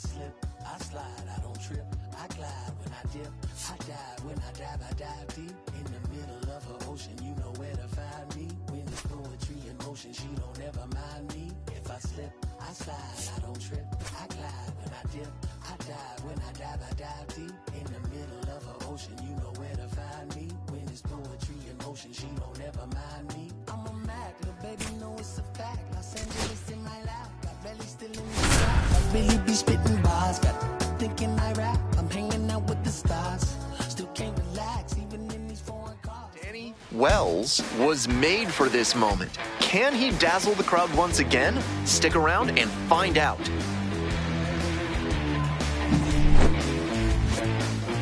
slip, I slide, I don't trip, I glide when I dip, I dive when I dive deep. In the middle of her ocean, you know where to find me. When it's poetry in motion, she don't ever mind me. If I slip, I slide, I don't trip, I glide when I dip, I dive when I dive deep. In the middle of her ocean, you know where to find me. When it's poetry in motion, she don't ever mind me. I'm a Mac, little baby, know it's a fact. Los Angeles in my lap, got belly still in the sack. I really be spitting bars, got thinking I rap. I'm hanging out with the stars, still can't relax, even in these foreign cars. Danny Wells was made for this moment. Can he dazzle the crowd once again? Stick around and find out.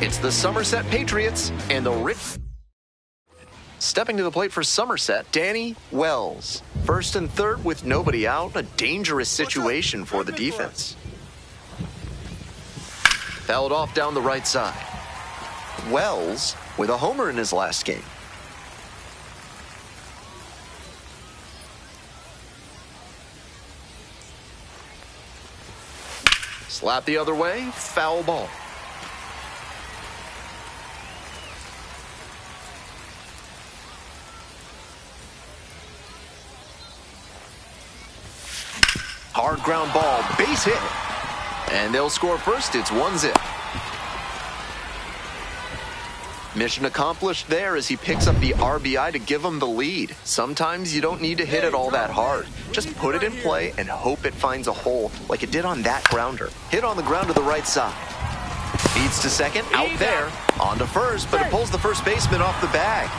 It's the Somerset Patriots and the Stepping to the plate for Somerset, Danny Wells. First and third with nobody out, a dangerous situation for the defense. Fouled off down the right side. Wells with a homer in his last game. Slap the other way, foul ball. Hard ground ball, base hit. And they'll score first, it's 1-0. Mission accomplished there as he picks up the RBI to give him the lead. Sometimes you don't need to hit it all that hard. Just put it in play and hope it finds a hole like it did on that grounder. Hit on the ground to the right side. Feeds to second, out there. On to first, but it pulls the first baseman off the bag.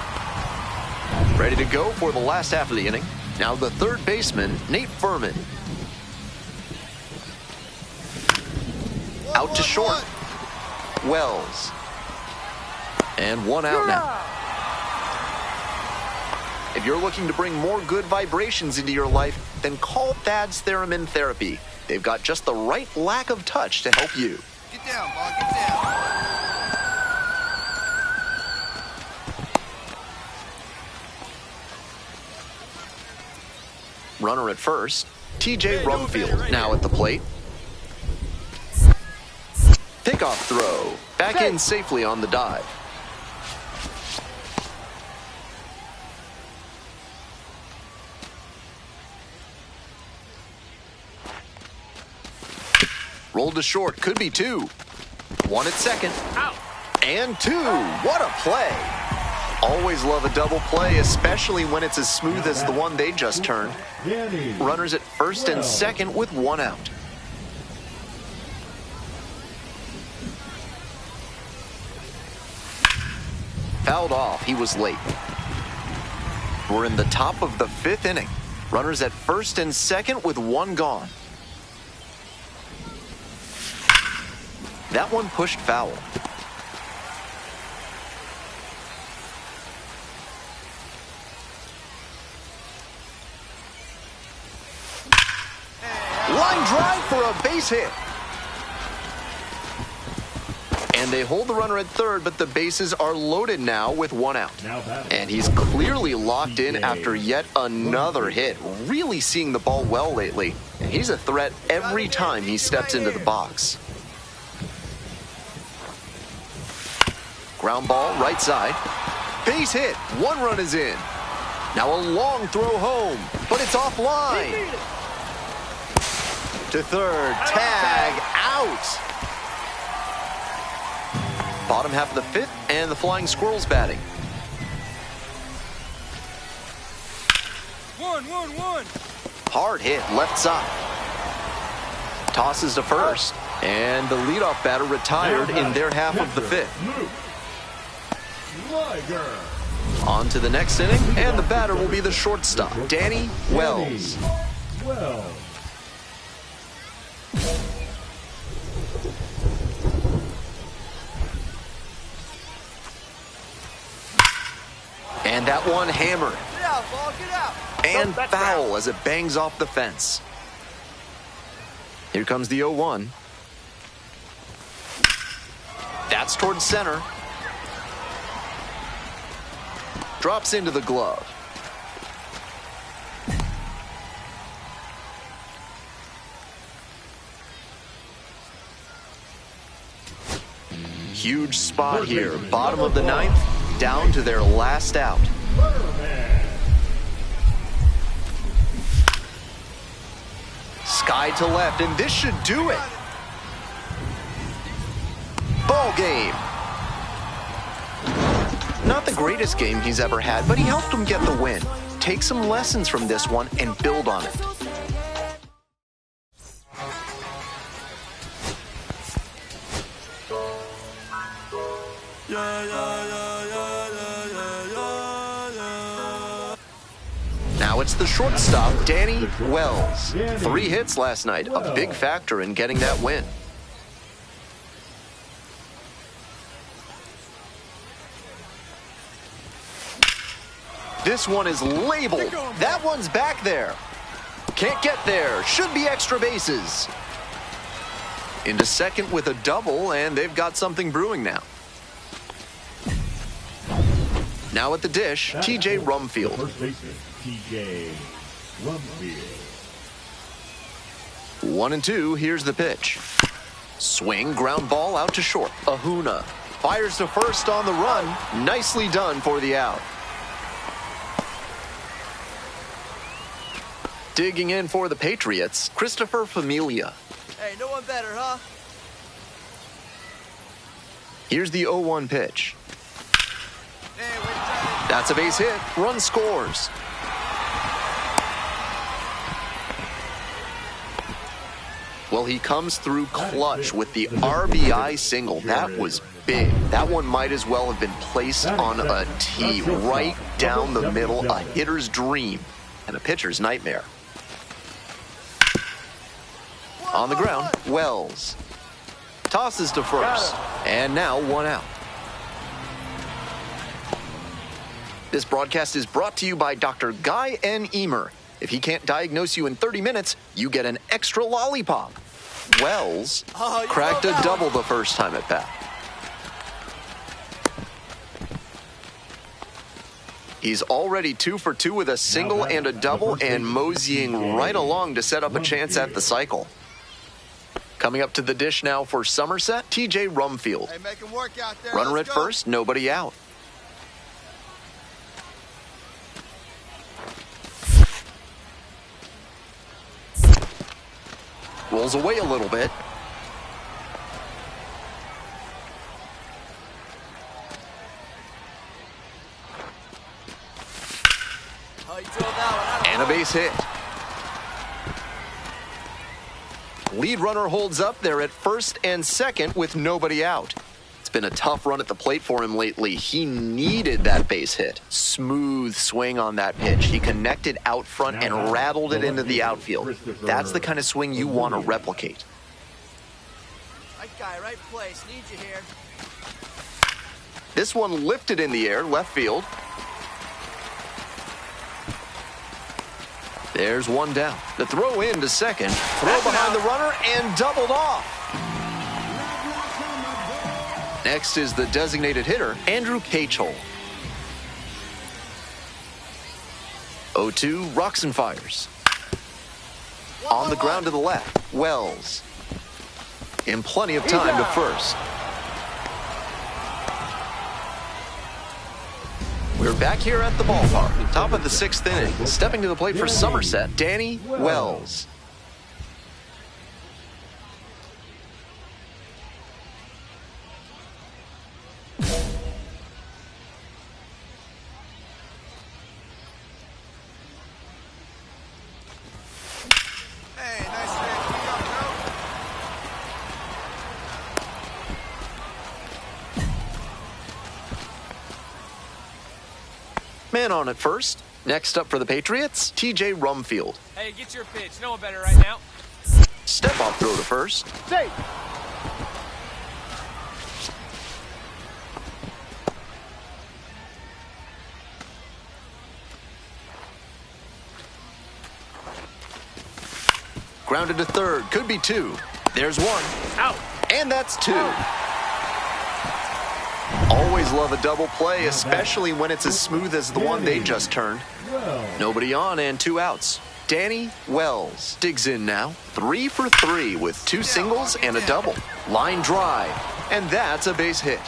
Ready to go for the last half of the inning. Now the third baseman, Nate Furman. Out to short. Wells. And one out now. If you're looking to bring more good vibrations into your life, then call Thad's Theremin Therapy. They've got just the right lack of touch to help you. Get down, ball, get down. Runner at first, TJ Rumfield now at the plate. Pickoff throw. Back in safely on the dive. Rolled to short, could be two. One at second. Out. And two. What a play. Always love a double play, especially when it's as smooth as the one they just turned. Runners at first and second with one out. Fouled off, he was late. We're in the top of the fifth inning. Runners at first and second with one gone. That one pushed foul. Line drive for a base hit. And they hold the runner at third, but the bases are loaded now with one out. And he's clearly locked in after yet another hit. Really seeing the ball well lately. And he's a threat every time he steps into the box. Ground ball, right side. Base hit. One run is in. Now a long throw home, but it's offline. To third, tag, out. Bottom half of the fifth, and the Flying Squirrels batting. 1-1-1. Hard hit, left side. Tosses to first, and the leadoff batter retired in their half of the fifth. On to the next inning, and the batter will be the shortstop, Danny Wells. And that one hammered. Get out, ball, get out. And foul as it bangs off the fence. Here comes the 0-1. That's towards center. Drops into the glove. Huge spot here. Bottom of the ninth, down to their last out. Sky to left, and this should do it. Ball game. Not the greatest game he's ever had, but he helped him get the win. Take some lessons from this one and build on it. Now it's the shortstop, Danny Wells. 3 hits last night, a big factor in getting that win. This one is labeled. That one's back there. Can't get there. Should be extra bases. Into second with a double, and they've got something brewing now. Now at the dish, T.J. Rumfield. T.J. Rumfield. 1-2, here's the pitch. Swing, ground ball out to short. Ahuna fires to first on the run. Nicely done for the out. Digging in for the Patriots, Christopher Familia. Hey, no one better, huh? Here's the 0-1 pitch. Hey, way to try That's a base hit. Run scores. Well, he comes through clutch with the RBI single. That was big. That one might as well have been placed on a tee right down the middle. A hitter's dream and a pitcher's nightmare. On the ground, Wells tosses to first, and now 1 out. This broadcast is brought to you by Dr. Guy N. Emer. If he can't diagnose you in 30 minutes, you get an extra lollipop. Wells cracked a double the first time at bat. He's already 2 for 2 with a single and a double, and moseying right along to set up a chance at the cycle. Coming up to the dish now for Somerset, T.J. Rumfield. Hey, make him work out there. Runner at Let's go. first, nobody out. Rolls away a little bit. Oh, you drove that one. And a base hit. Lead runner holds up there at first and second with nobody out. It's been a tough run at the plate for him lately. He needed that base hit. Smooth swing on that pitch. He connected out front and rattled it into the outfield. That's the kind of swing you want to replicate. Right guy, right place. Need you here. This one lifted in the air, left field. There's one down. The throw in to second. Throw behind the runner and doubled off. Next is the designated hitter, Andrew Cachol. 0-2, rocks and fires. On the ground to the left, Wells. In plenty of time to first. We're back here at the ballpark, top of the 6th inning. Stepping to the plate for Somerset, Danny Wells. Hey, nice hit. Keep up, bro. Man on at first. Next up for the Patriots, T.J. Rumfield. Hey, get your pitch. No one better right now. Step off throw to first. Safe. Grounded to third. Could be 2. There's 1. Out. And that's 2. Always love a double play, especially when it's as smooth as the one they just turned. Nobody on and 2 outs. Danny Wells digs in now. 3 for 3 with 2 singles and a double. Line drive. And that's a base hit.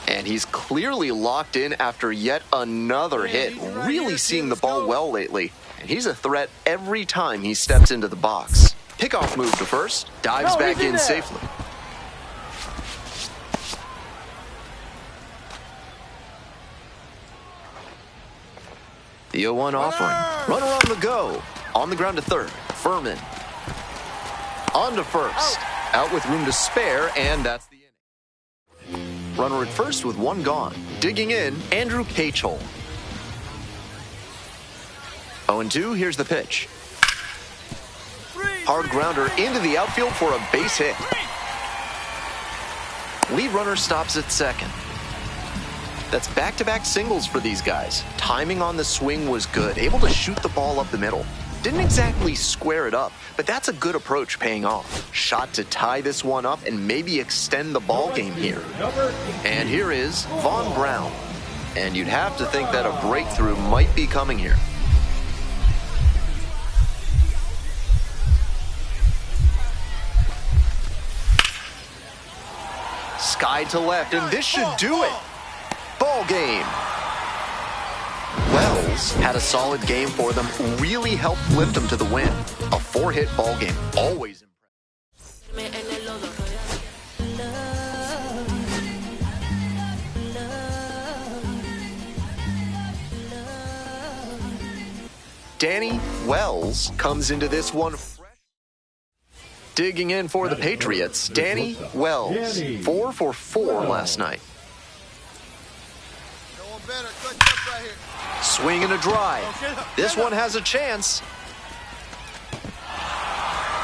And he's clearly locked in after yet another hit, really seeing the ball well lately. And he's a threat every time he steps into the box. Pickoff move to first, dives back in safely. The 0-1 offering. Runner on the go. On the ground to third. Furman. On to first. Out with room to spare, and that's the inning. Runner at first with one gone. Digging in, Andrew Cachol. 0-2, here's the pitch. Hard grounder into the outfield for a base hit. Lead runner stops at second. That's back-to-back singles for these guys. Timing on the swing was good, able to shoot the ball up the middle. Didn't exactly square it up, but that's a good approach paying off. Shot to tie this one up and maybe extend the ball game here. And here is Vaughn Brown. And you'd have to think that a breakthrough might be coming here. Sky to left, and this should do it. Ball game. Wells had a solid game for them, really helped lift them to the win. A 4-hit ball game, always impressive. Danny Wells comes into this one fresh. Digging in for the Patriots, Danny Wells, 4 for 4 last night. Swing and a drive. This one has a chance.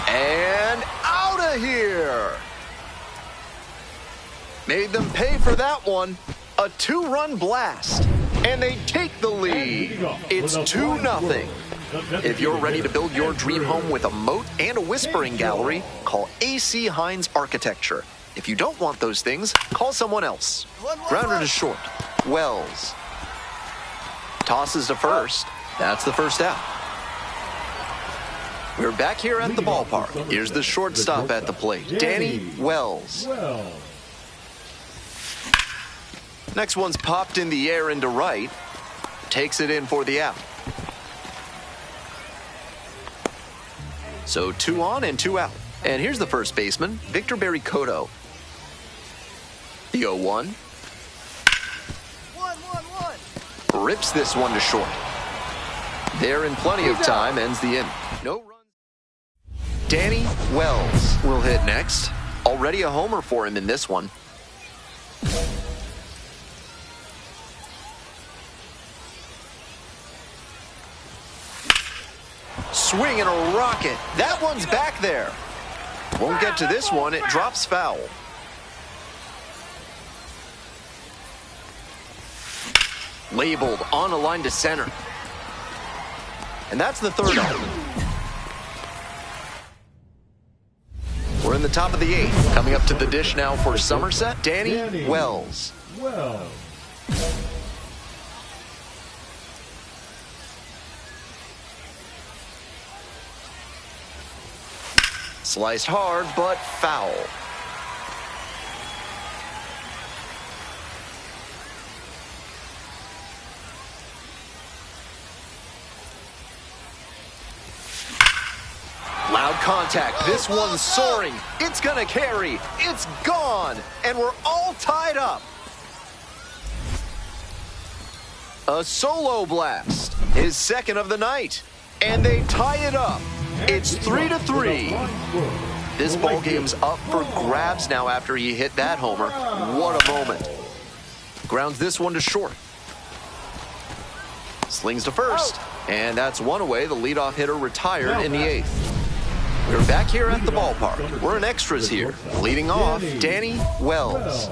And out of here. Made them pay for that one. A 2-run blast. And they take the lead. It's 2-0. If you're ready to build your dream home with a moat and a whispering gallery, call AC Hines Architecture. If you don't want those things, call someone else. Grounder to short. Wells. Tosses to first. That's the first out. We're back here at the ballpark. Here's the shortstop at the plate, Danny Wells. Next one's popped in the air into right. Takes it in for the out. So 2 on and 2 out. And here's the first baseman, Victor Barry-Cotto. The 0-1. Rips this one to short. There in plenty of time, ends the inning. No runs. Danny Wells will hit next. Already a homer for him in this one. Swing and a rocket. That one's back there. Won't get to this one. It drops foul. Labeled on a line to center. And that's the third out. We're in the top of the 8th. Coming up to the dish now for Somerset, Danny Wells. Sliced hard, but foul. Loud contact. This one's soaring. It's gonna carry. It's gone. And we're all tied up. A solo blast. His second of the night. And they tie it up. It's 3-3. This ball game's up for grabs now after he hit that homer. What a moment. Grounds this one to short. Slings to first. And that's one away. The leadoff hitter retired in the 8th. We're back here at the ballpark. We're in extras here. Leading off, Danny Wells.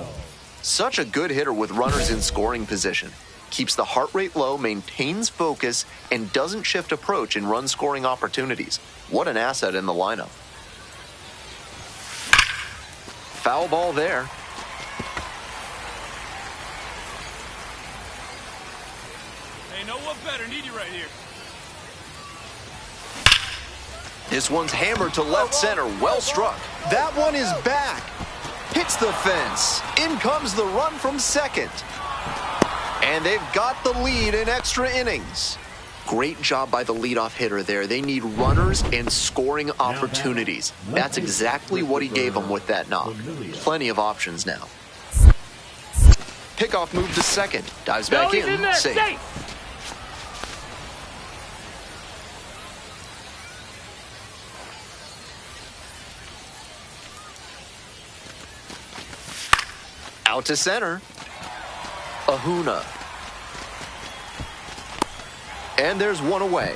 Such a good hitter with runners in scoring position. Keeps the heart rate low, maintains focus, and doesn't shift approach in run-scoring opportunities. What an asset in the lineup. Foul ball there. Hey, know what better? Need you right here. This one's hammered to left center. Well struck. That one is back. Hits the fence. In comes the run from second. And they've got the lead in extra innings. Great job by the leadoff hitter there. They need runners and scoring opportunities. That's exactly what he gave them with that knock. Plenty of options now. Pickoff move to second. Dives back in. Safe. Out to center. Ahuna. And there's one away.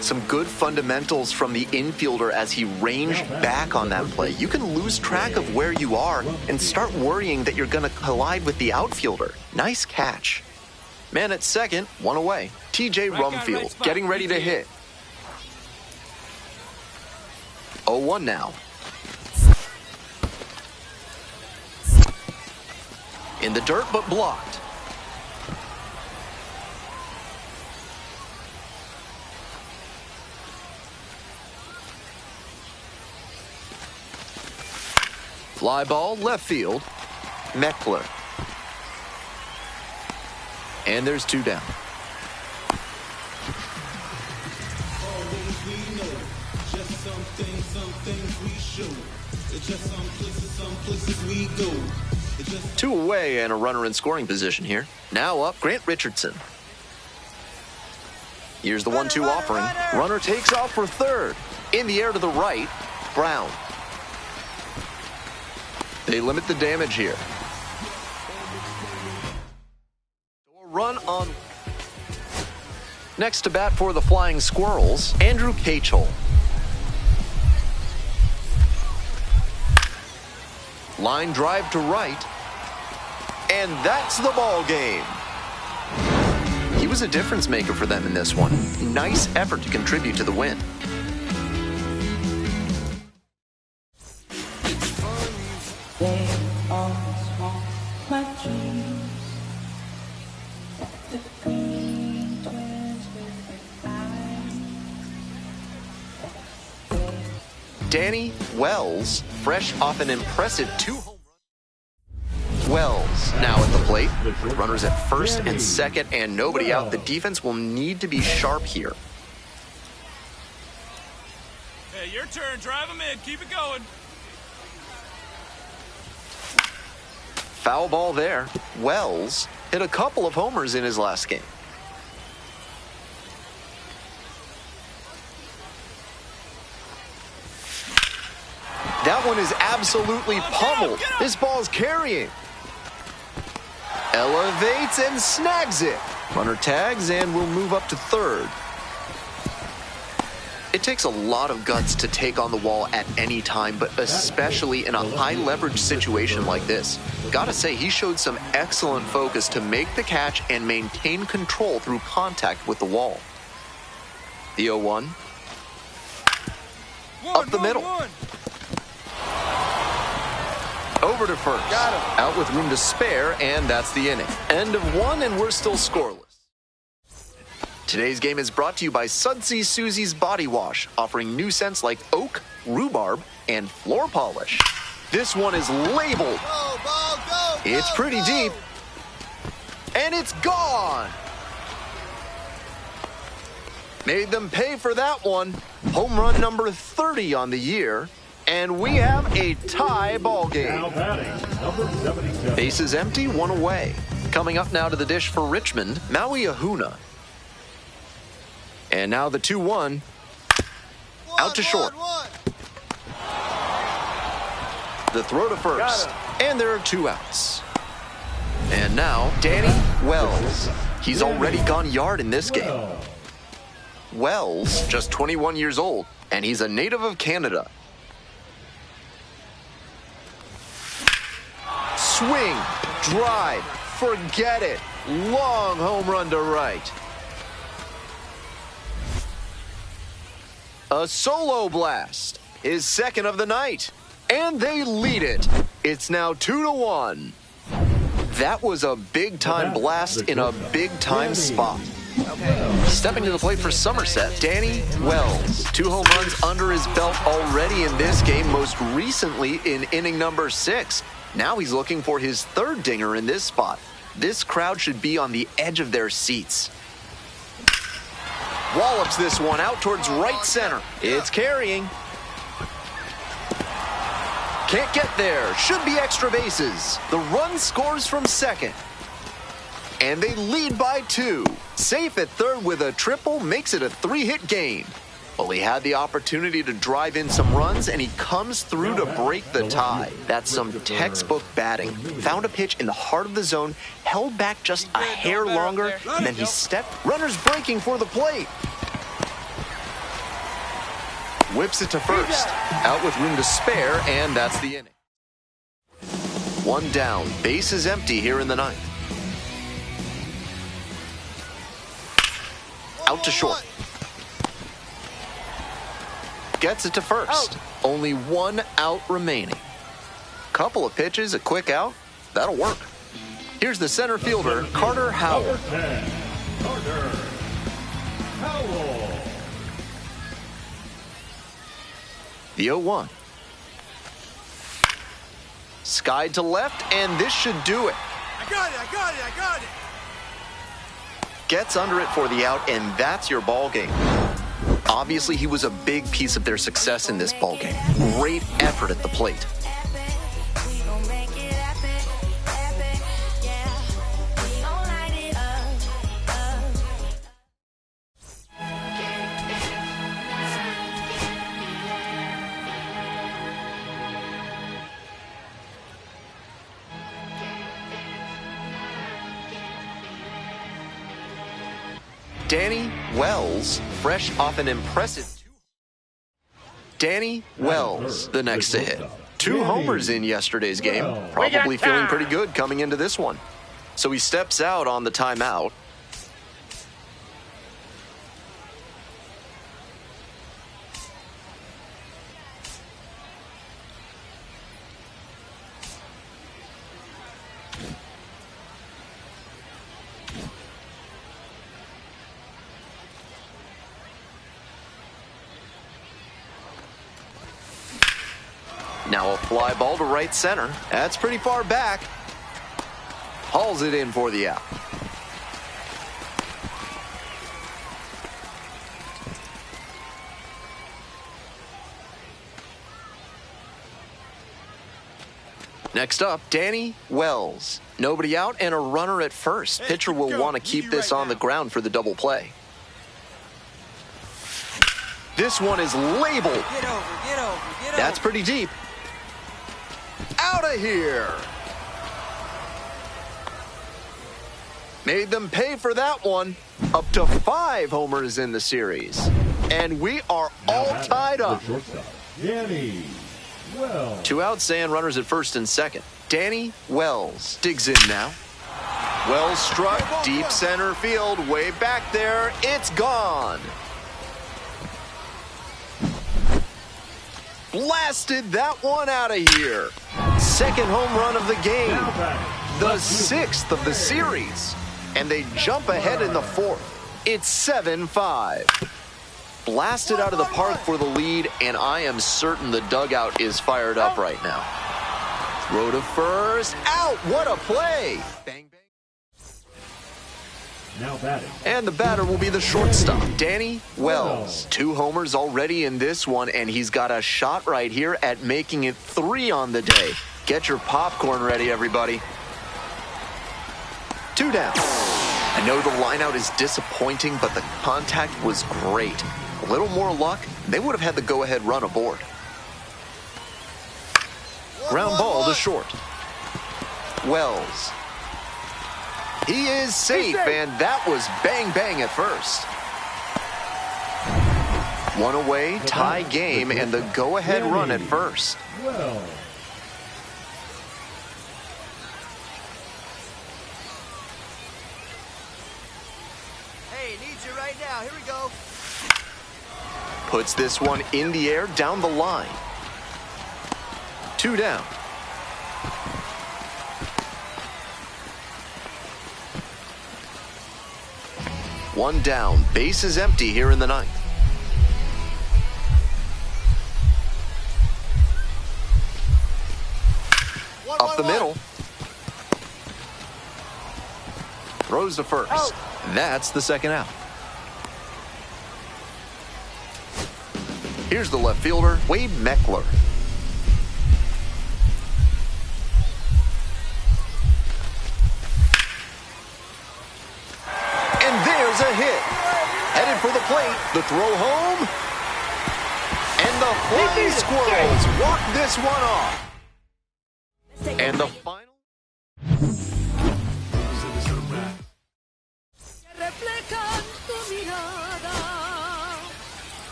Some good fundamentals from the infielder as he ranged back on that play. You can lose track of where you are and start worrying that you're going to collide with the outfielder. Nice catch. Man at second, one away. TJ Rumfield getting ready to hit. 0-1 now. In the dirt, but blocked. Fly ball, left field. Meckler. And there's two down. Two away and a runner in scoring position here. Now up, Grant Richardson. Here's the 1-2 offering. Runner takes off for third. In the air to the right, Brown. They limit the damage here. A run on. Next to bat for the Flying Squirrels, Andrew Cachel. Line drive to right. And that's the ball game. He was a difference maker for them in this one. Nice effort to contribute to the win. They always want my dreams. The green twins with their eyes. Danny Wells, fresh off an impressive 2-home run. Wells now at the plate. Runners at first and second and nobody out. The defense will need to be sharp here. Hey, your turn. Drive them in. Keep it going. Foul ball there. Wells hit a couple of homers in his last game. That one is absolutely pummeled. This ball's carrying. Elevates and snags it. Runner tags and will move up to third. It takes a lot of guts to take on the wall at any time, but especially in a high-leverage situation like this. Gotta say, he showed some excellent focus to make the catch and maintain control through contact with the wall. The 0-1. Up the middle. Over to first. Got him. Out with room to spare, and that's the inning. End of one, and we're still scoreless. Today's game is brought to you by Sudsy Susie's Body Wash, offering new scents like oak, rhubarb, and floor polish. This one is labeled. It's pretty deep. And it's gone. Made them pay for that one. Home run number 30 on the year. And we have a tie ball game. Bases empty, one away. Coming up now to the dish for Richmond, Maui Ahuna. And now the 2-1. Out to short. The throw to first. And there are two outs. And now Danny Wells. He's already gone yard in this game. Wells, just 21 years old, and he's a native of Canada. Swing, drive, forget it. Long home run to right. A solo blast, his second of the night. And they lead it. It's now 2-1. That was a big-time blast in a big-time spot. Stepping to the plate for Somerset, Danny Wells. 2 home runs under his belt already in this game, most recently in inning number 6. Now he's looking for his 3rd dinger in this spot. This crowd should be on the edge of their seats. Wallops this one out towards right center. It's carrying. Can't get there. Should be extra bases. The run scores from second. And they lead by 2. Safe at third with a triple makes it a 3-hit game. Well, he had the opportunity to drive in some runs, and he comes through to break the tie. That's some textbook batting. Found a pitch in the heart of the zone, held back just a hair longer, and then he stepped. Runners breaking for the plate. Whips it to first. Out with room to spare, and that's the inning. 1 down. Base is empty here in the 9th. Out to short. Gets it to first. Only 1 out remaining. Couple of pitches, a quick out. That'll work. Here's the center fielder, Carter Howell. Number 10, Carter Howell. The 0-1. Skied to left, and this should do it. I got it. Gets under it for the out, and that's your ball game. Obviously, he was a big piece of their success in this ball game. Great effort at the plate. Danny Wells, fresh off an impressive... Danny Wells, the next to hit. 2 homers in yesterday's game. Probably feeling pretty good coming into this one. So he steps out on the timeout. Now a fly ball to right center. That's pretty far back. Hauls it in for the out. Next up, Danny Wells. Nobody out and a runner at first. Pitcher will want to keep this on the ground for the double play. This one is labeled. Get over. That's pretty deep. Out of here. Made them pay for that one. Up to 5 homers in the series. And we are all tied up. Danny Wells. 2 outs and runners at first and second. Danny Wells digs in now. Wells struck deep center field, way back there. It's gone. Blasted that one out of here. Second home run of the game. The 6th of the series. And they jump ahead in the 4th. It's 7-5. Blasted out of the park for the lead, and I am certain the dugout is fired up right now. Throw to first. Out. What a play. Bang, bang. Now batting. And the batter will be the shortstop, Danny Wells. 2 homers already in this one, and he's got a shot right here at making it 3 on the day. Get your popcorn ready, everybody. 2 down. I know the lineout is disappointing, but the contact was great. A little more luck, they would have had the go-ahead run aboard. Ground ball to short. Wells. He is safe, and that was bang-bang at first. 1 away, tie game, and the go-ahead run at first. Well. Hey, need you right now. Here we go. Puts this one in the air down the line. 2 down. One down, base is empty here in the ninth. Up the middle. Throws to first. Out. That's the second out. Here's the left fielder, Wade Meckler. And there's a hit. Headed for the plate. The throw home. And the Flying Squirrels walk this one off. And the final. Reflejan tu mirada,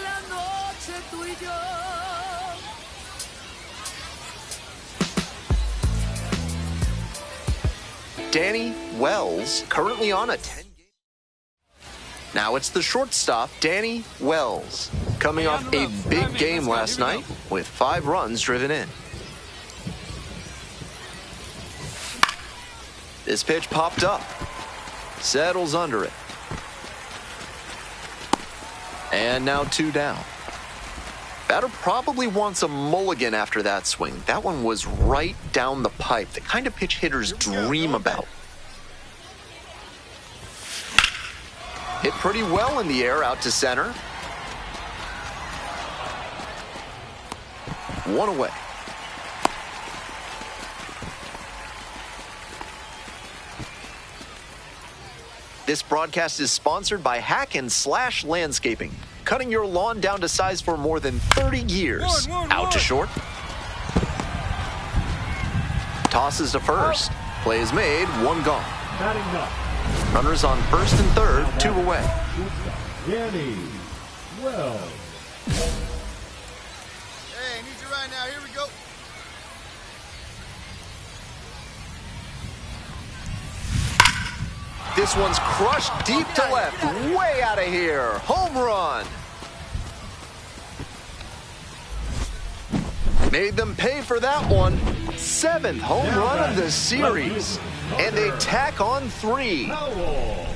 la noche tú y yo. Danny Wells, currently on a 10-game. Now it's the shortstop, Danny Wells, coming off a big game last night with 5 runs driven in. This pitch popped up, settles under it. And now 2 down. Batter probably wants a mulligan after that swing. That one was right down the pipe, the kind of pitch hitters dream about. Hit pretty well in the air out to center. 1 away. This broadcast is sponsored by Hack and Slash Landscaping, cutting your lawn down to size for more than 30 years. Out to short. Tosses to first. Play is made, 1 gone. Batting up. Runners on first and third, 2 away. Danny Wells. Hey, I need you right now. Here we go. This one's crushed deep to left, way out of here. Home run. Made them pay for that one. 7th home run of the series. And they tack on 3. Howell.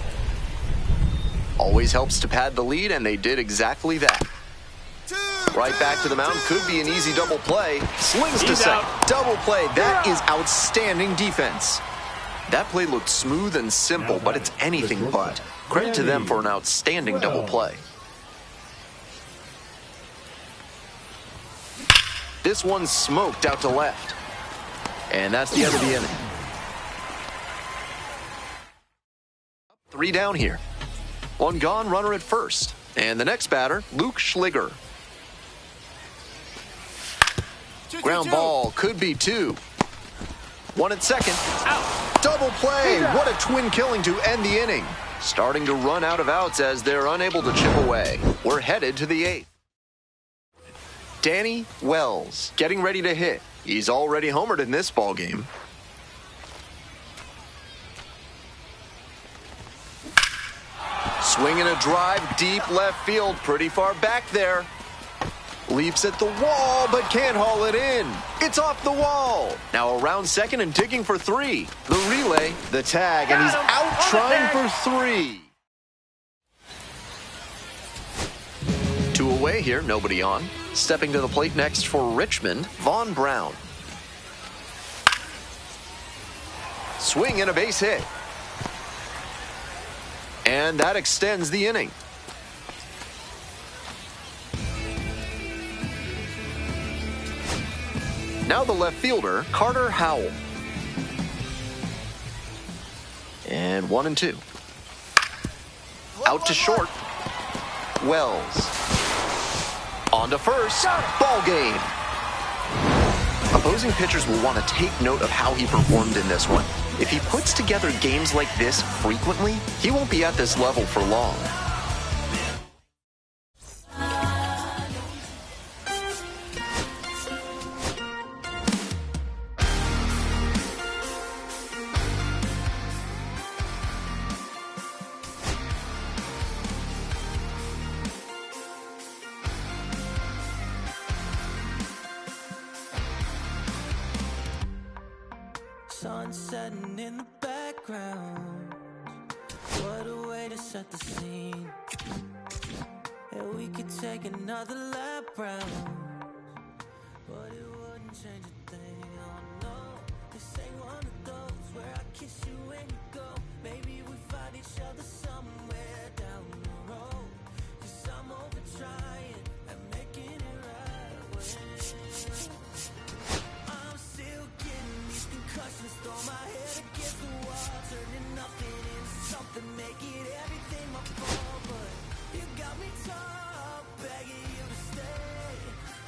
Always helps to pad the lead, and they did exactly that. Right back to the mound. Could be an easy double play. Slings to second. Double play. That is outstanding defense. That play looked smooth and simple, but it's anything but. Credit to them for an outstanding double play. This one's smoked out to left. And that's the end of the inning. 3 down here. 1 gone, runner at first. And the next batter, Luke Schliger. Ground ball, could be 2. 1 at second. Out. Double play. What a twin killing to end the inning. Starting to run out of outs as they're unable to chip away. We're headed to the 8th. Danny Wells getting ready to hit. He's already homered in this ballgame. Swinging a drive deep left field, pretty far back there. Leaps at the wall, but can't haul it in. It's off the wall. Now around second and digging for 3. The relay, the tag, and he's out trying for 3. 2 away here, nobody on. Stepping to the plate next for Richmond, Vaughn Brown. Swing and a base hit. And that extends the inning. Now the left fielder, Carter Howell. And 1 and 2. Out to short. Wells. On to first. Ball game. Opposing pitchers will want to take note of how he performed in this one. If he puts together games like this frequently, he won't be at this level for long. Sun setting in the background. What a way to set the scene. And we could take another lap round, but it wouldn't change a thing. Oh no, this ain't one of those where I kiss you when you go. Maybe we find each other somewhere down the road. 'Cause I'm over trying and making it right. I'm still getting these concussions, throw my head against the wall, turning nothing into something, make it everything my fault. But you got me top, begging you to stay.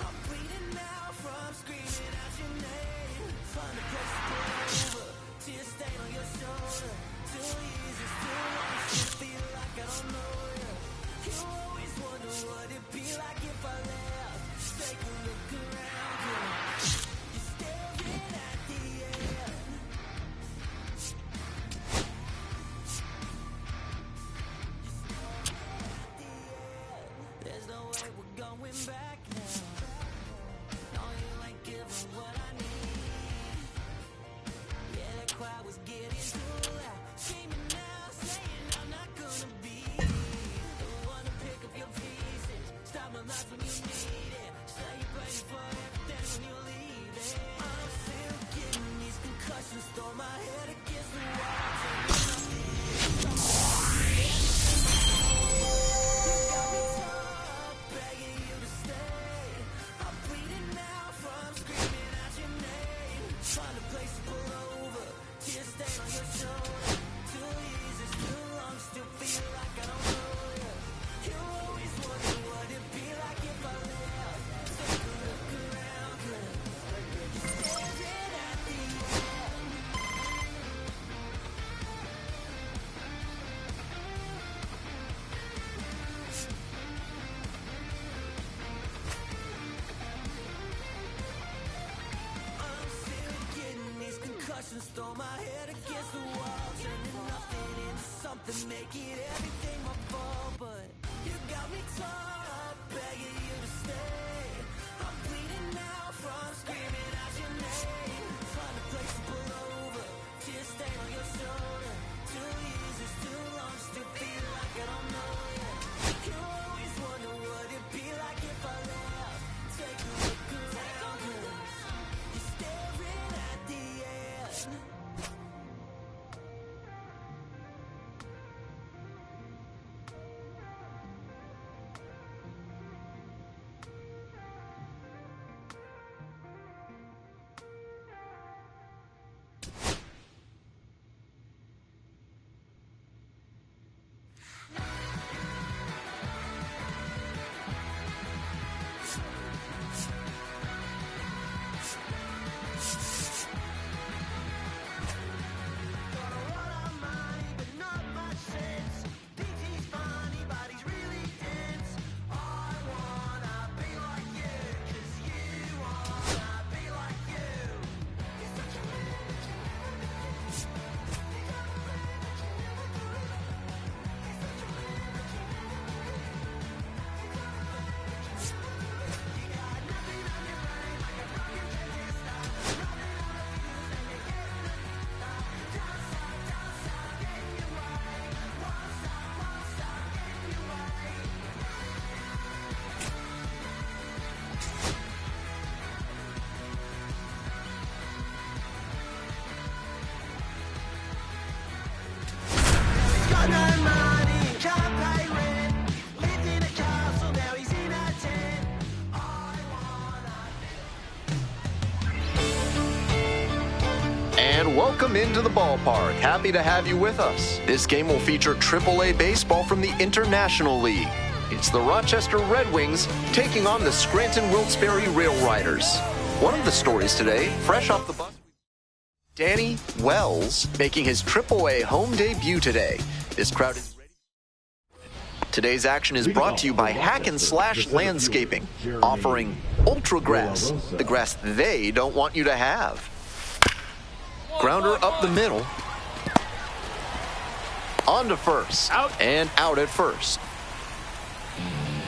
I'm bleeding now from screaming out your name. Find a place to pull over, tear stain on your shoulder. 2 years is too long, still feel like I don't know you. You always wonder what it'd be like if I left. Take a look around you. You're staring at the end. There's no way we're going back now. No, you ain't giving what I need. Yeah, that crowd was getting too loud. Screaming now, saying I'm not gonna be the one to pick up your pieces. Stop my life when you need it. Say you're praying for everything when you leave it. I'm still getting these concussions, throw my head against the wall. Find a place to pull over, tear stain on your shoulder. 2 years is too long, still feel like I don't know you. You always wonder what it'd be like if I left. Take a look around, girl. You're staring at the end. I'm still getting these concussions, throw my head against the wall, turning nothing into something, make it everything my fault. But you got me top, begging you to stay. I'm bleeding now from screaming out your name. Find a place to pull over, tear stain on your shoulder. 2 years is too long, still feel like I don't know you. You always wonder what it'd be like if I left. Take a look around, girl. You're staring at the end. And welcome into the ballpark. Happy to have you with us. This game will feature AAA baseball from the International League. It's the Rochester Red Wings taking on the Scranton Wilkes-Barre Rail Riders. One of the stories today, fresh off the bus, Danny Wells making his AAA home debut today. This crowd is ready. Today's action is brought to you by Hack and Slash Landscaping, offering Ultra Grass, the grass they don't want you to have. Grounder up the middle. On to first. And out at first.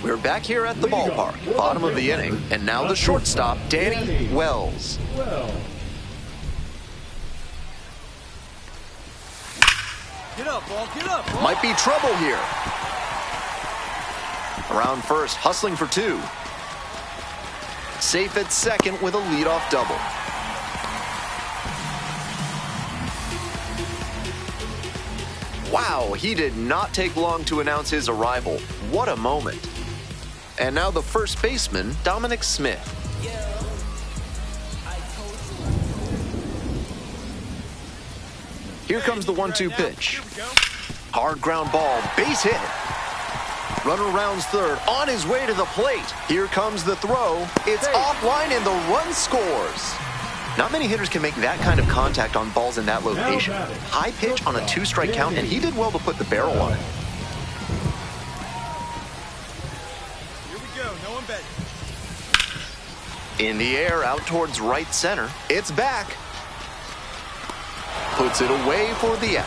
We're back here at the ballpark, bottom of the inning, and now the shortstop, Danny Wells. Get up, ball. Get up, ball. Might be trouble here. Around first, hustling for 2. Safe at second with a leadoff double. Wow, he did not take long to announce his arrival. What a moment. And now the first baseman, Dominic Smith. Here comes the 1-2 pitch. Hard ground ball, base hit. Runner rounds third, on his way to the plate. Here comes the throw. It's offline and the run scores. Not many hitters can make that kind of contact on balls in that location. High pitch on a 2-strike count, and he did well to put the barrel on it. Here we go, no one betting. In the air, out towards right center. It's back. Puts it away for the out.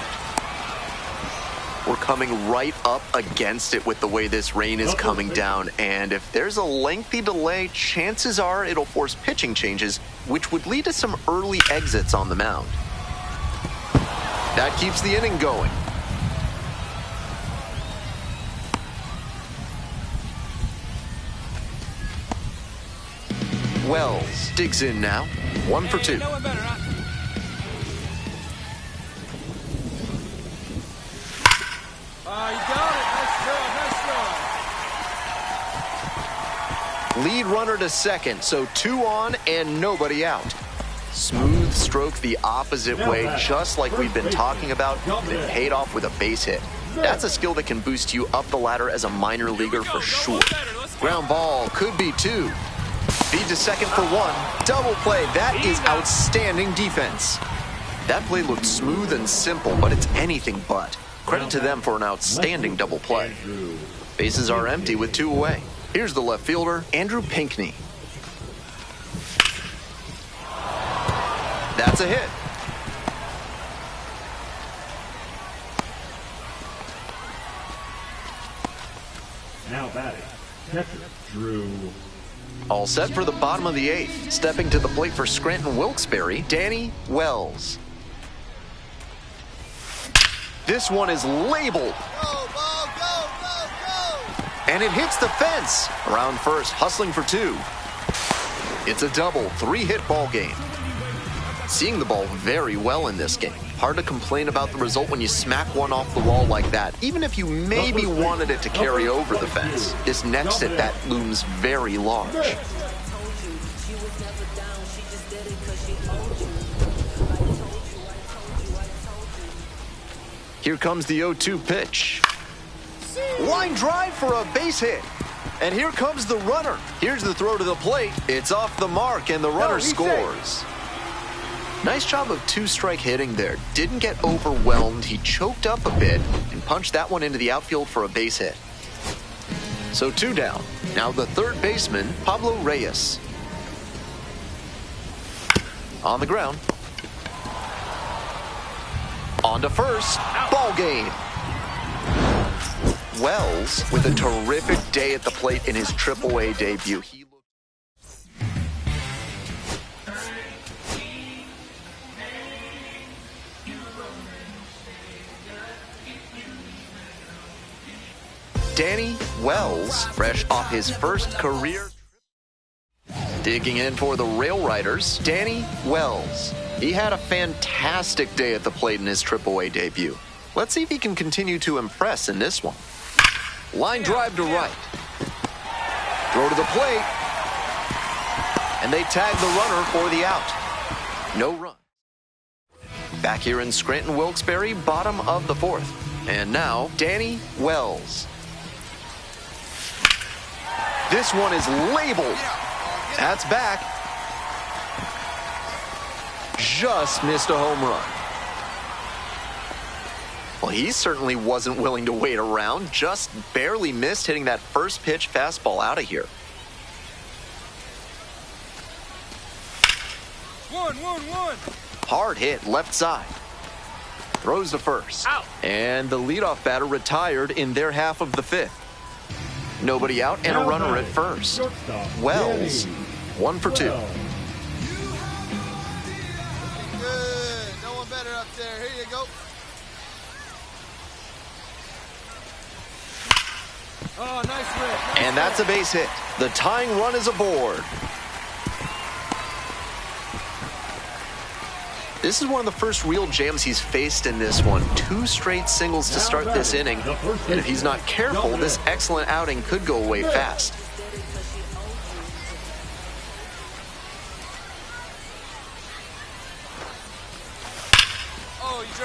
We're coming right up against it with the way this rain is coming down, and if there's a lengthy delay, chances are it'll force pitching changes, which would lead to some early exits on the mound. That keeps the inning going. Wells digs in now. 1 for 2. No one better, huh? You got it. Nice job, nice job. Lead runner to second, so 2 on and nobody out. Smooth stroke the opposite way, just like we've been talking about, and it paid off with a base hit. That's a skill that can boost you up the ladder as a minor leaguer for sure. Ground ball could be 2. Feed to second for 1. Double play. That is outstanding defense. That play looked smooth and simple, but it's anything but. Credit to them for an outstanding double play. Bases are empty with 2 away. Here's the left fielder, Andrew Pinckney. That's a hit. Now batting, catcher, Drew. All set for the bottom of the 8th. Stepping to the plate for Scranton Wilkes-Barre, Danny Wells. This one is labeled. Go, ball, go, go, go. And it hits the fence. Around first, hustling for 2. It's a double, 3-hit ball game. Seeing the ball very well in this game. Hard to complain about the result when you smack one off the wall like that, even if you maybe wanted it to carry over the fence. This next at bat looms very large. Here comes the 0-2 pitch. Line drive for a base hit. And here comes the runner. Here's the throw to the plate. It's off the mark, and the runner scores. Nice job of 2-strike hitting there. Didn't get overwhelmed. He choked up a bit and punched that one into the outfield for a base hit. So 2 down. Now the third baseman, Pablo Reyes. On the ground. On to first. Ball game. Wells with a terrific day at the plate in his AAA debut. Danny Wells, fresh off his first career. Digging in for the Rail Riders, Danny Wells. He had a fantastic day at the plate in his AAA debut. Let's see if he can continue to impress in this one. Line drive to right. Throw to the plate. And they tag the runner for the out. No run. Back here in Scranton Wilkes-Barre, bottom of the 4th. And now, Danny Wells. This one is labeled. That's back. Just missed a home run. Well, he certainly wasn't willing to wait around. Just barely missed hitting that first pitch fastball out of here. 1-1-1. Hard hit left side. Throws to first. Out. And the leadoff batter retired in their half of the 5th. Nobody out and a runner at first. Wells, 1 for 2. Good. No one better up there. Here you go. Oh, nice rip. And that's a base hit. The tying run is aboard. This is one of the first real jams he's faced in this one. 2 straight singles to start this inning. And if he's not careful, this excellent outing could go away fast.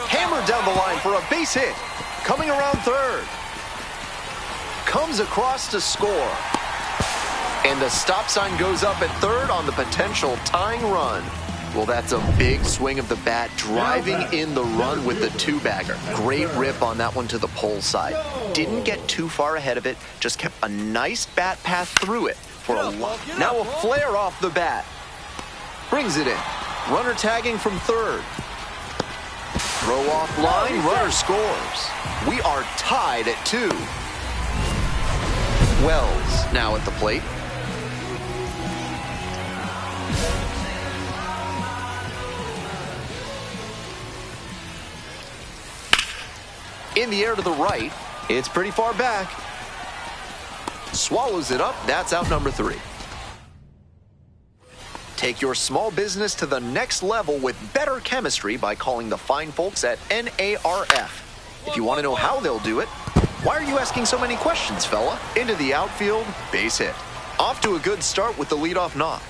Hammered down the line for a base hit. Coming around third. Comes across to score. And the stop sign goes up at third on the potential tying run. Well, that's a big swing of the bat, driving in the run with the 2-bagger. Great rip on that one to the pole side. Didn't get too far ahead of it, just kept a nice bat path through it for a lot. Now a flare off the bat. Brings it in. Runner tagging from third. Throw off line, runner scores. We are tied at 2. Wells now at the plate. In the air to the right. It's pretty far back. Swallows it up. That's out number 3. Take your small business to the next level with better chemistry by calling the fine folks at NARF. If you want to know how they'll do it, why are you asking so many questions, fella? Into the outfield, base hit. Off to a good start with the leadoff knock.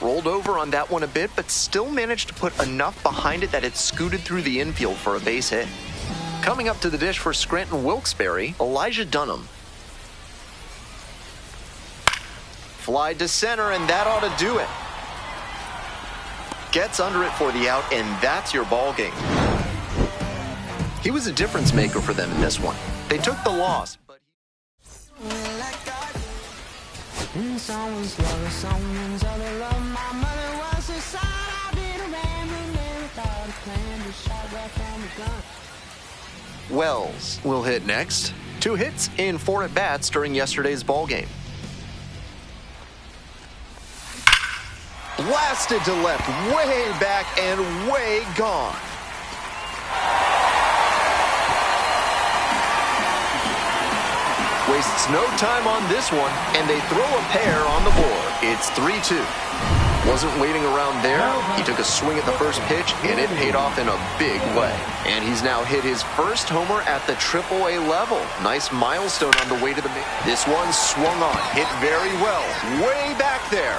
Rolled over on that one a bit, but still managed to put enough behind it that it scooted through the infield for a base hit. Coming up to the dish for Scranton Wilkes-Barre, Elijah Dunham. Fly to center, and that ought to do it. Gets under it for the out, and that's your ball game. He was a difference maker for them in this one. They took the loss, but Wells will hit next. 2 hits in 4 at-bats during yesterday's ball game. Blasted to left, way back and way gone. Wastes no time on this one, and they throw a pair on the board. It's 3-2. Wasn't waiting around there. He took a swing at the first pitch, and it paid off in a big way. And he's now hit his first homer at the AAA level. Nice milestone on the way to the main. This one swung on, hit very well, way back there.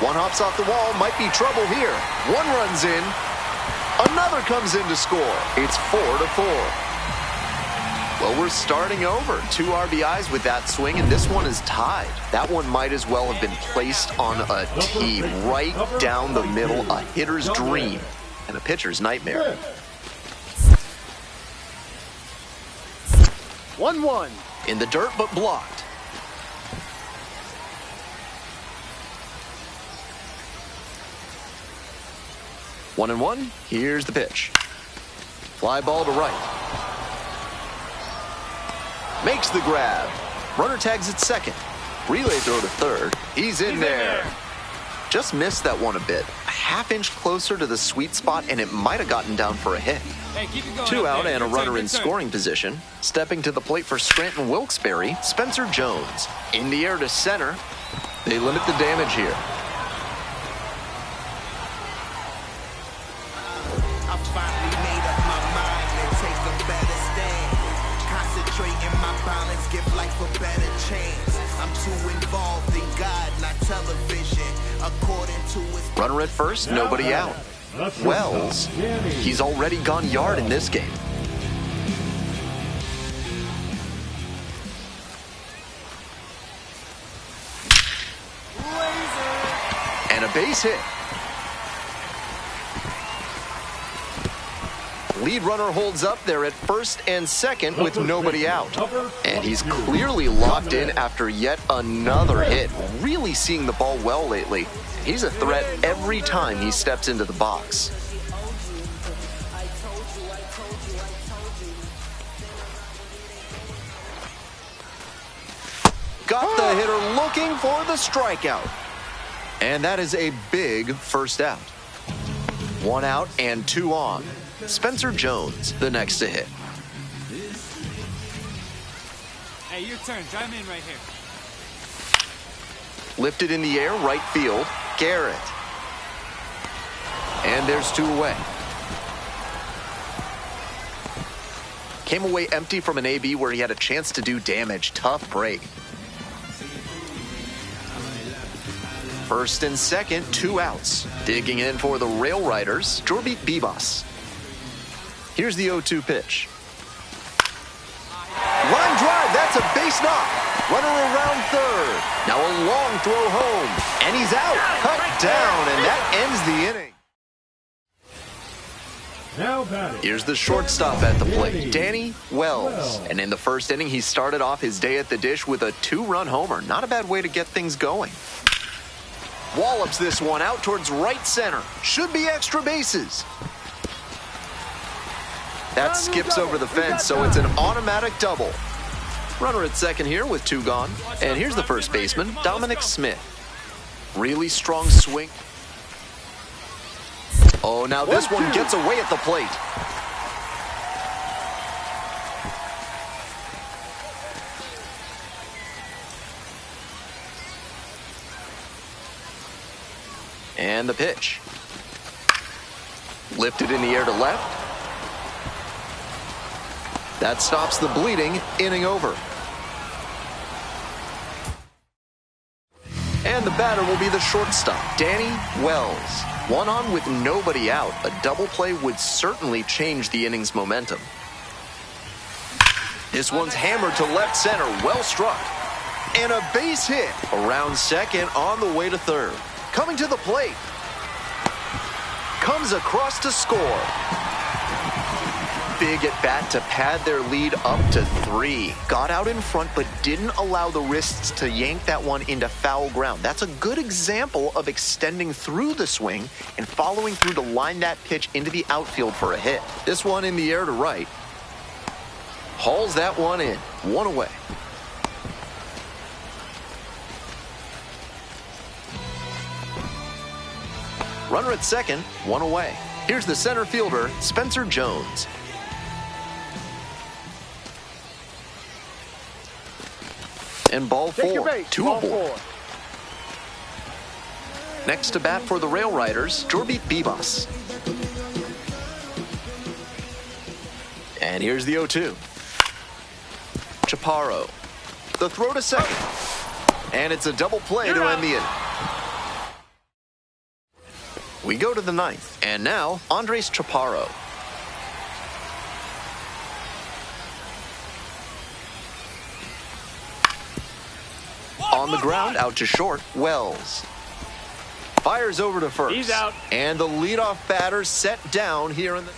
One hops off the wall, might be trouble here. One runs in, another comes in to score. It's 4-4. Well, we're starting over. 2 RBIs with that swing, and this one is tied. That one might as well have been placed on a tee right down the middle, a hitter's dream and a pitcher's nightmare. 1-1. In the dirt, but blocked. One and one. Here's the pitch. Fly ball to right. Makes the grab. Runner tags at second. Relay throw to third. He's in there. Just missed that one a bit. A half-inch closer to the sweet spot, and it might have gotten down for a hit. Hey, keep it going. 2 out there. and a Good runner turn, in good turn. scoring position. Stepping to the plate for Scranton Wilkes-Barre, Spencer Jones. In the air to center. They limit the damage here. I finally made up my mind and take a better stand. Concentrate in my balance, give life a better chance. I'm too involved in God, not television. According to his Runner at first, nobody out. Wells, he's already gone yard in this game. And a base hit. Lead runner holds up there at first and second with nobody out. And he's clearly locked in after yet another hit. Really seeing the ball well lately. He's a threat every time he steps into the box. Got the hitter looking for the strikeout. And that is a big first out. 1 out and 2 on. Spencer Jones, the next to hit. Hey, your turn. Drive him in right here. Lifted in the air, right field, Garrett. And there's 2 away. Came away empty from an AB where he had a chance to do damage. Tough break. First and second, 2 outs. Digging in for the Rail Riders, Jorbeat Bibas. Here's the 0-2 pitch. Line drive, that's a base knock. Runner around third. Now a long throw home. And he's out, cut down, and that ends the inning. Now batting. Here's the shortstop at the plate, Danny Wells. And in the first inning, he started off his day at the dish with a 2-run homer. Not a bad way to get things going. Wallops this one out towards right center. Should be extra bases. That skips over the fence, so it's an automatic double. Runner at second here with 2 gone. And here's the first baseman, Dominic Smith. Really strong swing. Oh, now this one gets away at the plate. And the pitch. Lifted in the air to left. That stops the bleeding, inning over. And the batter will be the shortstop, Danny Wells. 1 on with nobody out. A double play would certainly change the inning's momentum. This one's hammered to left center, well struck. And a base hit around second on the way to third. Coming to the plate. Comes across to score. Big at bat to pad their lead up to 3. Got out in front, but didn't allow the wrists to yank that one into foul ground. That's a good example of extending through the swing and following through to line that pitch into the outfield for a hit. This one in the air to right. Hauls that one in. 1 away. Runner at second, 1 away. Here's the center fielder, Spencer Jones. And ball 4, 2 aboard. Next to bat for the Rail Riders, Jorbeat Bibas. And here's the 0-2. Chaparro. The throw to second. And it's a double play to end the inning. We go to the 9th. And now, Andres Chaparro. On the ground, out to short, Wells. Fires over to first. He's out. And the leadoff batter set down here in the...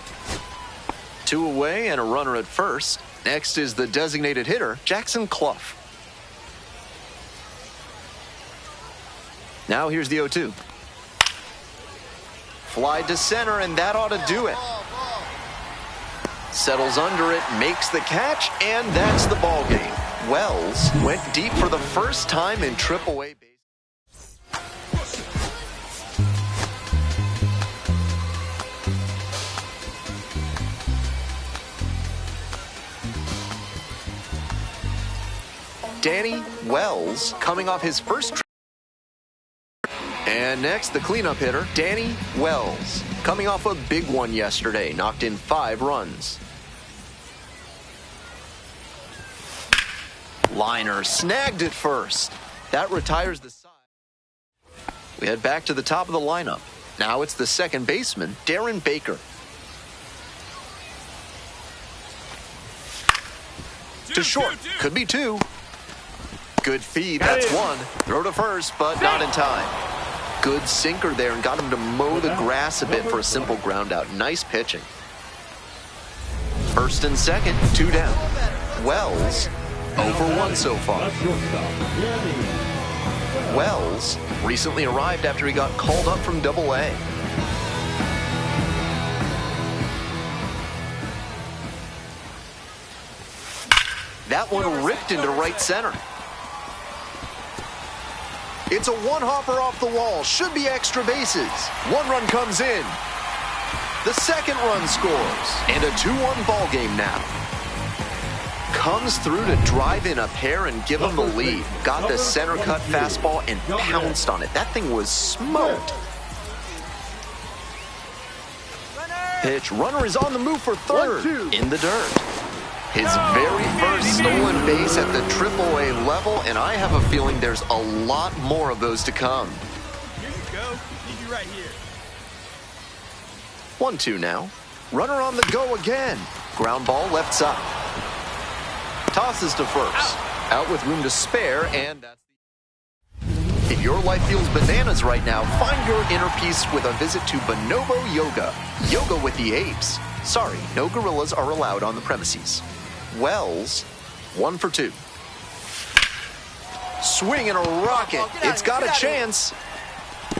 2 away and a runner at first. Next is the designated hitter, Jackson Clough. Now here's the 0-2. Fly to center, and that ought to do it. Settles under it, makes the catch, and that's the ball game. Wells went deep for the first time in AAA base. Danny Wells coming off his first. And next, the cleanup hitter, Danny Wells, coming off a big one yesterday, knocked in 5 runs. Liner snagged it first. That retires the side. We head back to the top of the lineup. Now it's the second baseman, Darren Baker. To short, could be 2. Good feed, that's 1. Throw to first, but not in time. Good sinker there and got him to mow the grass a bit for a simple ground out. Nice pitching. First and second, 2 down. Wells, 0 for 1 so far. Wells recently arrived after he got called up from AA. That one ripped into right center. It's a 1-hopper off the wall. Should be extra bases. 1 run comes in. The second run scores. And a 2-1 ball game now. comes through to drive in a pair and give him the lead. Got the center cut fastball and pounced on it. That thing was smoked. Pitch, runner is on the move for third, in the dirt. His very first stolen base at the AAA level, and I have a feeling there's a lot more of those to come. Here you go. Leave you right here. 1-2 now. Runner on the go again. Ground ball left side. Tosses to first. Out with room to spare, and that's the... If your life feels bananas right now, find your inner peace with a visit to Bonobo Yoga. Yoga with the apes. Sorry, no gorillas are allowed on the premises. Wells, 1 for 2. Swing and a rocket. It's got a chance.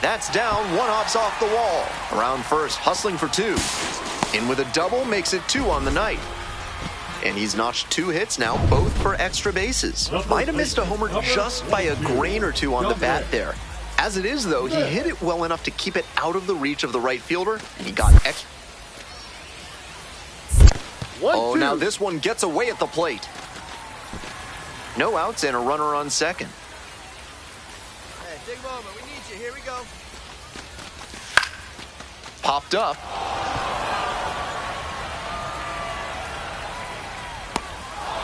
That's down. One hops off the wall. Around first, hustling for 2. In with a double, makes it 2 on the night. And he's notched 2 hits now, both for extra bases. Might have missed a homer just by a grain or 2 on the bat there. As it is, though, he hit it well enough to keep it out of the reach of the right fielder, and he got extra. Oh, now this one gets away at the plate. No outs and a runner on second. Hey, big moment. We need you. Here we go. Popped up.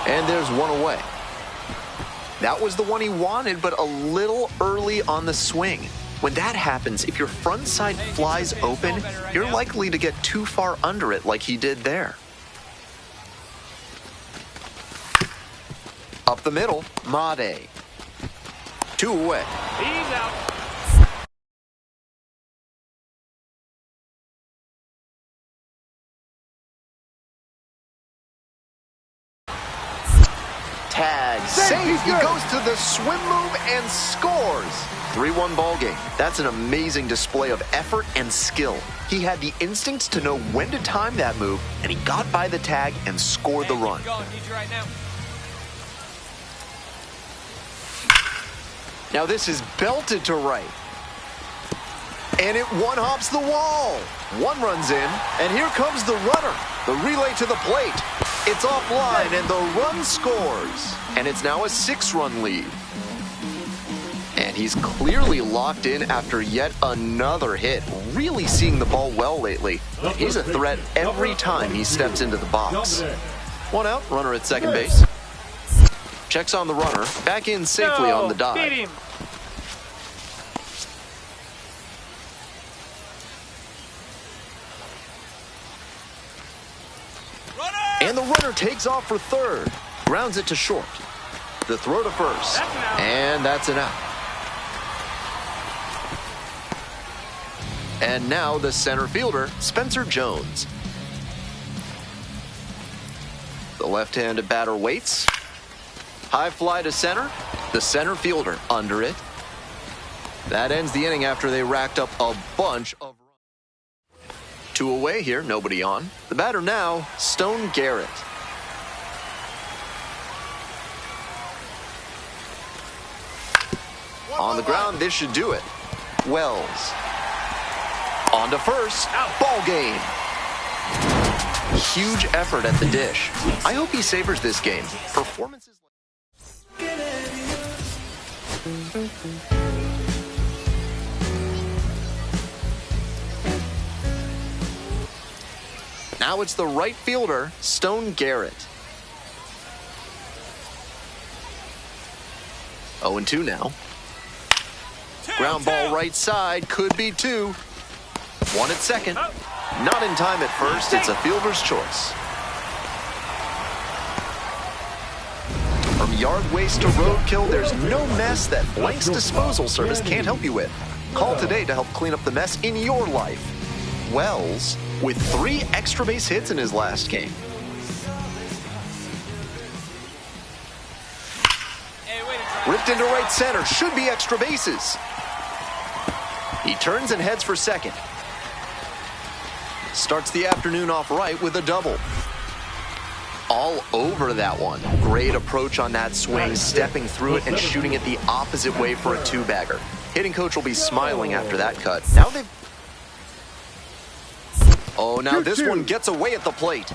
And there's one away. That was the one he wanted, but a little early on the swing. When that happens, if your front side flies open, you're likely to get too far under it like he did there. Up the middle, Made. 2 away. He's out. Tag, save, he goes to the swim move and scores. 3-1 ball game. That's an amazing display of effort and skill. He had the instincts to know when to time that move, and he got by the tag and scored the run. Need you right now. Now this is belted to right. And it one-hops the wall. 1 runs in, and here comes the runner. The relay to the plate. It's offline, and the run scores. And it's now a 6-run lead. And he's clearly locked in after yet another hit. Really seeing the ball well lately. He's a threat every time he steps into the box. 1 out, runner at second base. Checks on the runner, back in safely on the dive. Beat him. And the runner takes off for third. Grounds it to short. The throw to first. And that's an out. And now the center fielder, Spencer Jones. The left-handed batter waits. High fly to center. The center fielder under it. That ends the inning after they racked up a bunch of runs. 2 away here, nobody on. The batter now, Stone Garrett. On the ground, this should do it. Wells. On to first. Ball game. Huge effort at the dish. I hope he savors this game. Performances like... Now it's the right fielder, Stone Garrett. 0-2 now. Ground ball right side, could be 2. 1 at second. Not in time at first, it's a fielder's choice. From yard waste to roadkill, there's no mess that Blank's disposal service can't help you with. Call today to help clean up the mess in your life. Wells, with 3 extra base hits in his last game. Ripped into right center, should be extra bases. He turns and heads for second. Starts the afternoon off right with a double. All over that one. Great approach on that swing, stepping through it and shooting it the opposite way for a 2-bagger. Hitting coach will be smiling after that cut. Now they've... Oh, now this one gets away at the plate.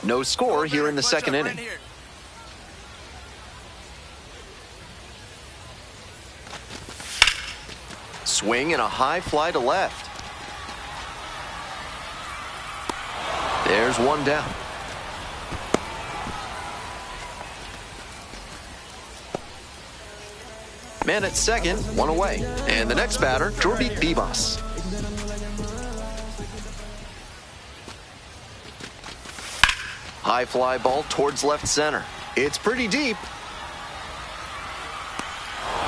No score here in the second inning. Swing and a high fly to left. There's one down. Man at second, one away. And the next batter, Jorby Bibas. High fly ball towards left center. It's pretty deep.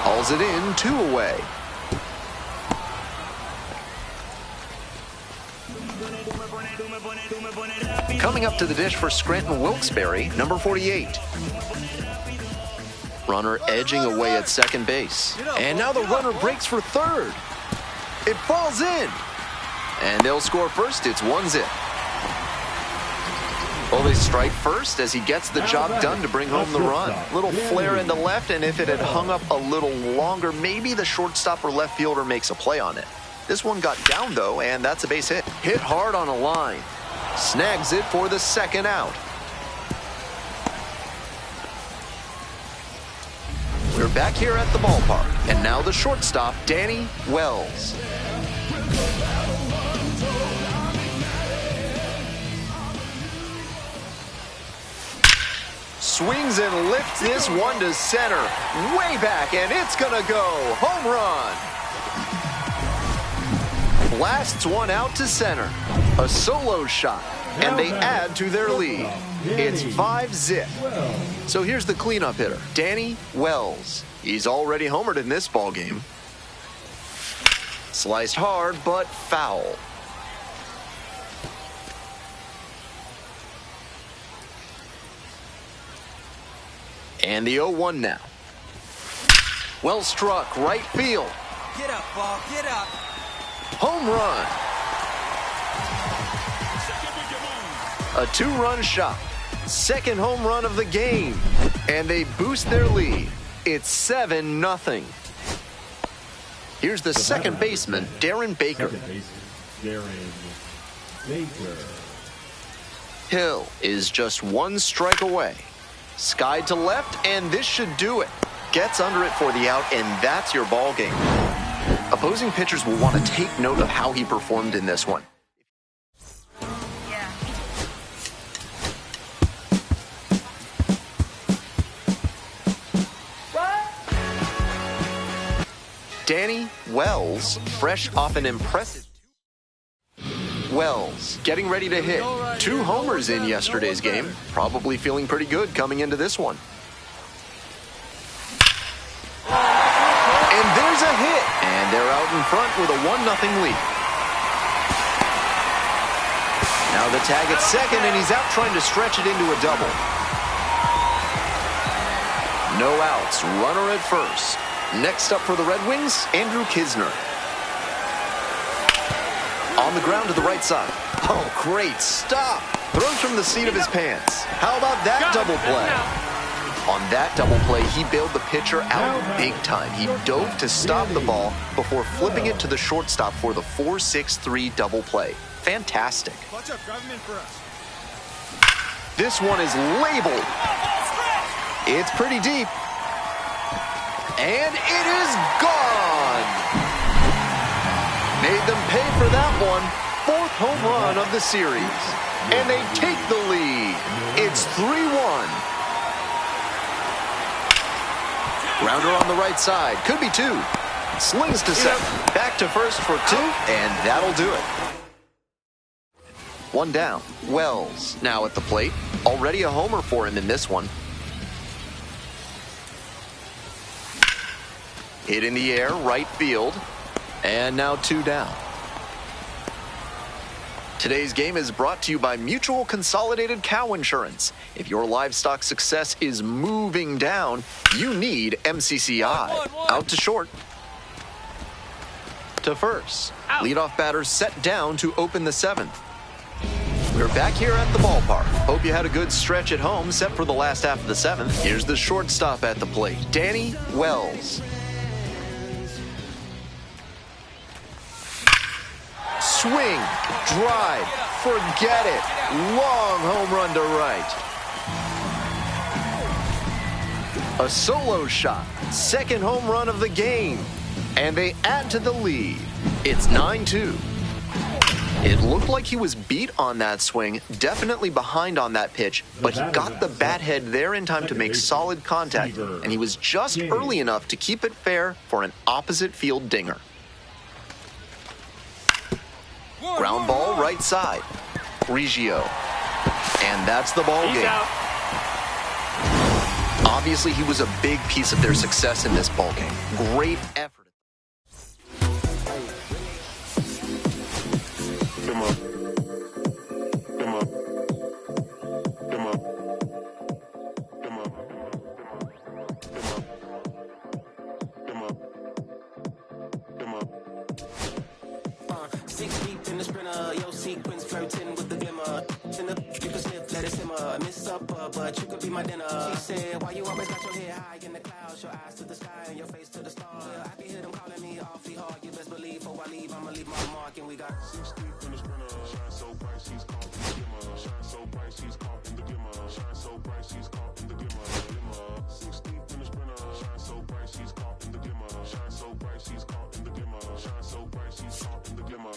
Hauls it in, 2 away. Coming up to the dish for Scranton Wilkes-Barre, number 48. Runner edging away at second base. And now the runner breaks for third. It falls in. And they'll score first. It's 1-0. Well, they strike first as he gets the job done to bring home the run. Little flare into left, and if it had hung up a little longer, maybe the shortstop or left fielder makes a play on it. This one got down, though, and that's a base hit. Hit hard on a line. Snags it for the second out. We're back here at the ballpark, and now the shortstop, Danny Wells. Swings and lifts this one to center. Way back, and it's gonna go. Home run. Blasts one out to center. A solo shot, and they add to their lead. It's 5-0. So here's the cleanup hitter, Danny Wells. He's already homered in this ballgame. Sliced hard, but foul. And the 0-1 now. Well struck, right field. Get up, ball, get up. Home run. A 2-run shot. Second home run of the game. And they boost their lead. It's 7-0. Here's the second baseman, Darren Baker. Hill is just 1 strike away. Skied to left, and this should do it. Gets under it for the out, and that's your ball game. Opposing pitchers will want to take note of how he performed in this one. Danny Wells, fresh off an impressive. Wells getting ready to hit. 2 homers in yesterday's game. Probably feeling pretty good coming into this one. And there's a hit. And they're out in front with a 1-0 lead. Now the tag at second, and he's out trying to stretch it into a double. No outs. Runner at first. Next up for the Red Wings, Andrew Kisner. On the ground to the right side. Oh, great stop. Throws from the seat of his pants. How about that double play? On that double play, he bailed the pitcher out big time. He dove to stop the ball before flipping it to the shortstop for the 4-6-3 double play. Fantastic. This one is labeled. It's pretty deep. And it is gone. Made them pay for that one. 4th home run of the series. And they take the lead. It's 3-1. Grounder on the right side. Could be 2. Slings to second. Back to first for 2. And that'll do it. 1 down. Wells now at the plate. Already a homer for him in this one. Hit in the air, right field. And now 2 down. Today's game is brought to you by Mutual Consolidated Cow Insurance. If your livestock success is moving down, you need MCCI. Out to short. To first. Leadoff batter set down to open the 7th. We're back here at the ballpark. Hope you had a good stretch at home, set for the last half of the 7th. Here's the shortstop at the plate, Danny Wells. Swing, drive, forget it. Long home run to right. A solo shot. Second home run of the game. And they add to the lead. It's 9-2. It looked like he was beat on that swing, definitely behind on that pitch, but he got the bat head there in time to make solid contact, and he was just early enough to keep it fair for an opposite field dinger. Ground ball right side. Reggio. And that's the ball game. Obviously, he was a big piece of their success in this ball game. Great effort. But you could be my dinner. She said, why you always got your head high in the clouds, your eyes to the sky and your face to the stars? I can hear them calling me awfully hard. You best believe before I leave, I'ma leave my mark. And we got 6 deep in the sprinter. Shine so bright, she's caught in the glimmer. Shine so bright, she's caught in the glimmer. Shine so bright, she's caught in the glimmer. 6 deep in the sprinter. Shine so bright, she's caught in the glimmer. Shine so bright, she's caught in the glimmer. Shine so bright, she's caught in the glimmer.